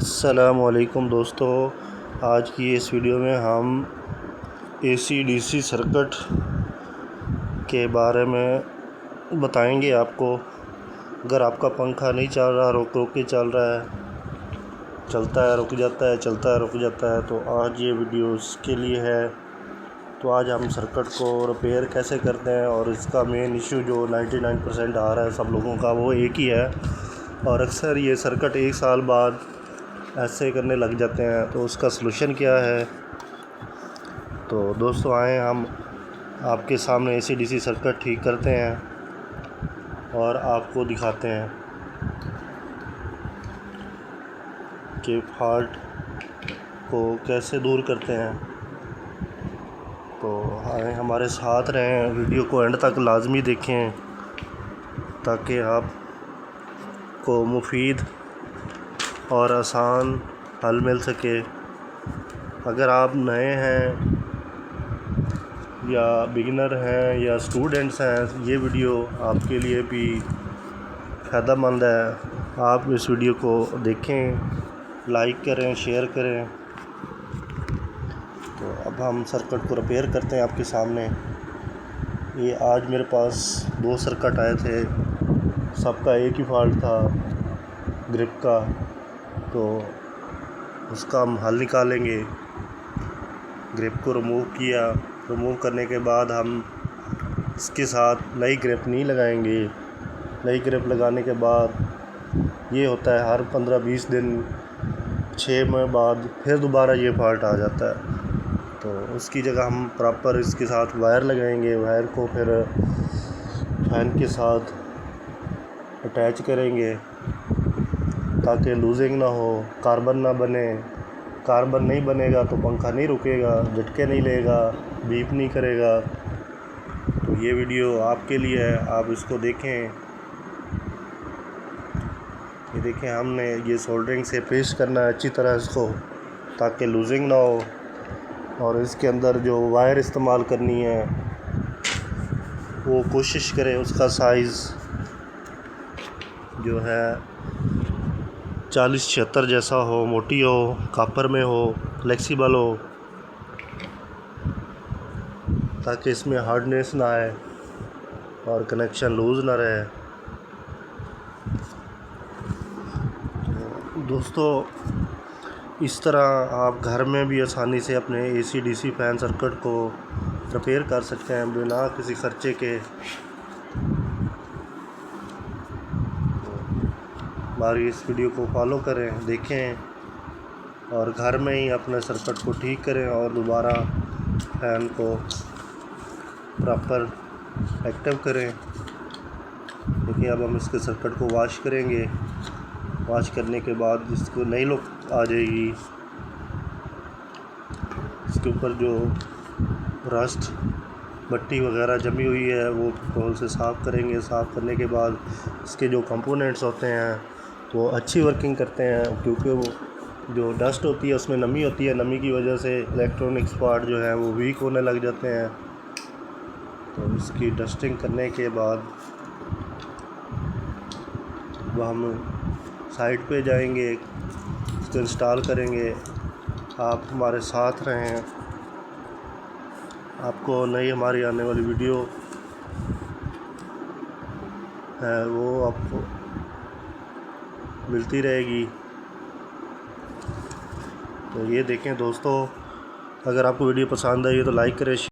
अस्सलामुअलैकुम दोस्तों, आज की इस वीडियो में हम AC/DC सर्किट के बारे में बताएंगे आपको। अगर आपका पंखा नहीं चल रहा, रुक रुक के चल रहा है, चलता है रुक जाता है, चलता है रुक जाता है, तो आज ये वीडियो इसके लिए है। तो आज हम सर्किट को रिपेयर कैसे करते हैं और इसका मेन इशू जो 99% आ रहा है सब लोगों का, वो एक ही है। और अक्सर ये सर्किट 1 साल बाद ऐसे करने लग जाते हैं, तो उसका सलूशन क्या है। तो दोस्तों आए हम आपके सामने AC/DC सर्किट ठीक करते हैं और आपको दिखाते हैं कि फॉल्ट को कैसे दूर करते हैं। तो आए हमारे साथ रहें, वीडियो को एंड तक लाजमी देखें ताकि आपको मुफीद और आसान हल मिल सके। अगर आप नए हैं या बिगिनर हैं या स्टूडेंट्स हैं, ये वीडियो आपके लिए भी फ़ायदेमंद है। आप इस वीडियो को देखें, लाइक करें, शेयर करें। तो अब हम सर्किट को रिपेयर करते हैं आपके सामने। ये आज मेरे पास 2 सर्किट आए थे, सबका एक ही फॉल्ट था, ग्रिप का। तो उसका हम हल निकालेंगे। ग्रिप को रिमूव किया, रिमूव करने के बाद हम इसके साथ नई ग्रिप नहीं लगाएंगे। नई ग्रिप लगाने के बाद ये होता है हर 15-20 दिन 6 माह बाद फिर दोबारा ये फॉल्ट आ जाता है। तो उसकी जगह हम प्रॉपर इसके साथ वायर लगाएंगे। वायर को फिर फैन के साथ अटैच करेंगे ताकि लूजिंग ना हो, कार्बन ना बने। कार्बन नहीं बनेगा तो पंखा नहीं रुकेगा, झटके नहीं लेगा, बीप नहीं करेगा। तो ये वीडियो आपके लिए है, आप इसको देखें। ये देखें, हमने ये सोल्डरिंग से पेस्ट करना है अच्छी तरह इसको ताकि लूजिंग ना हो। और इसके अंदर जो वायर इस्तेमाल करनी है वो कोशिश करें उसका साइज़ जो है 40-76 जैसा हो, मोटी हो, कॉपर में हो, फ्लेक्सिबल हो, ताकि इसमें हार्डनेस ना आए और कनेक्शन लूज़ ना रहे। तो दोस्तों इस तरह आप घर में भी आसानी से अपने AC/DC फ़ैन सर्किट को रिपेयर कर सकते हैं बिना किसी खर्चे के। हमारी इस वीडियो को फॉलो करें, देखें और घर में ही अपने सर्किट को ठीक करें और दोबारा फ़ैन को प्रॉपर एक्टिव करें। देखिए अब हम इसके सर्किट को वॉश करेंगे। वॉश करने के बाद इसको नई लुक आ जाएगी। इसके ऊपर जो रस्ट मट्टी वगैरह जमी हुई है वो पेट्रोल से साफ़ करेंगे। साफ़ करने के बाद इसके जो कंपोनेंट्स होते हैं वो अच्छी वर्किंग करते हैं, क्योंकि वो जो डस्ट होती है उसमें नमी होती है। नमी की वजह से इलेक्ट्रॉनिक्स पार्ट जो है वो वीक होने लग जाते हैं। तो इसकी डस्टिंग करने के बाद वह हम साइट पे जाएंगे, इसको इंस्टॉल करेंगे। आप हमारे साथ रहें, आपको नई हमारी आने वाली वीडियो है वो आपको मिलती रहेगी। तो ये देखें दोस्तों, अगर आपको वीडियो पसंद आई तो लाइक करें।